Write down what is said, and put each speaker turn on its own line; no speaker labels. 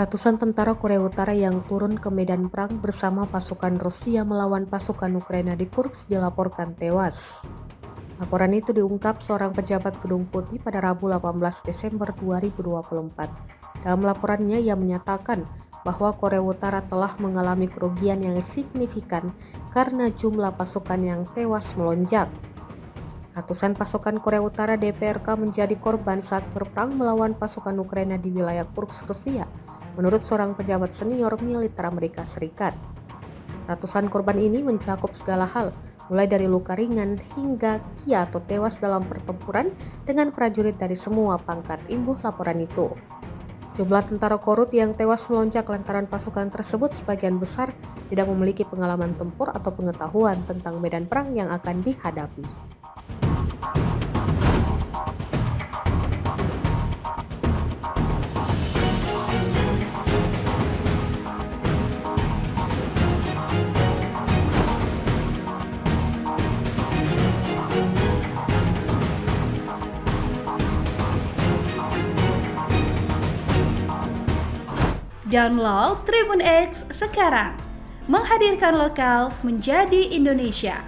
Ratusan tentara Korea Utara yang turun ke medan perang bersama pasukan Rusia melawan pasukan Ukraina di Kursk dilaporkan tewas. Laporan itu diungkap seorang pejabat Gedung Putih pada Rabu 18 Desember 2024. Dalam laporannya, ia menyatakan bahwa Korea Utara telah mengalami kerugian yang signifikan karena jumlah pasukan yang tewas melonjak. Ratusan pasukan Korea Utara DPRK menjadi korban saat berperang melawan pasukan Ukraina di wilayah Kursk, Rusia, menurut seorang pejabat senior militer Amerika Serikat. Ratusan korban ini mencakup segala hal, mulai dari luka ringan hingga kia atau tewas dalam pertempuran dengan prajurit dari semua pangkat, imbuh laporan itu. Jumlah tentara Korut yang tewas melonjak lantaran pasukan tersebut sebagian besar tidak memiliki pengalaman tempur atau pengetahuan tentang medan perang yang akan dihadapi.
Download Tribun X sekarang, menghadirkan lokal menjadi Indonesia.